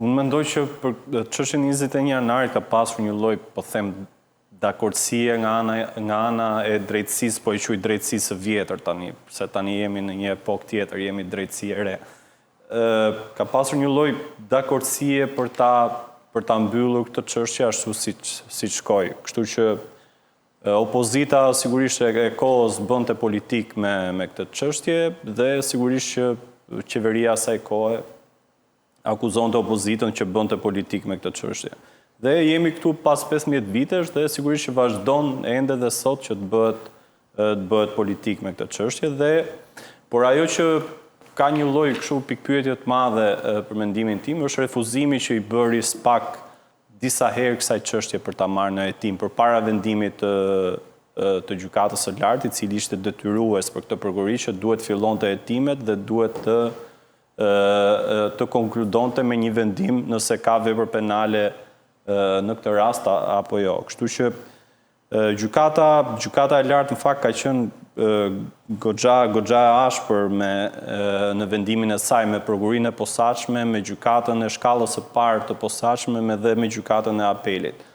Unë mendoj që për çështjen 21 janarit ka pasur një lloj, po them, dakordësie nga ana e drejtësisë, po e quaj drejtësisë së vjetër tani, se tani jemi në një epokë tjetër, jemi drejtësi e re. Ka pasur një lloj dakordësie për ta mbyllur këtë çështje ashtu siç shkoi. Kështu që opozita sigurisht e kohës bënte politik me këtë çështje dhe sigurisht që qeveria asaj kohe akuzonte opozitën që bënte politik me këtë çështje. Dhe jemi këtu pas 15 vitesh dhe sigurisht që vazhdon ende dhe sot që të bëhet politik me këtë çështje por ajo që ka një lloj kështu pikpyetje të madhe për mendimin tim është refuzimi që i bëri SPAK disa herë kësaj çështje për ta marrë në hetim përpara vendimit të gjykatës së lartë, i cili ishte detyrues për këtë prokurori që duhet fillonte hetimet dhe duhet të konkludonte me një vendim nëse ka vepër penale në këtë rast apo jo. Kështu që gjykata e lartë në fakt ka qenë goxha e ashpër në vendimin e saj me prokurorinë e posaçme, me gjykatën e shkallës së parë të posaçme dhe me gjykatën e apelit.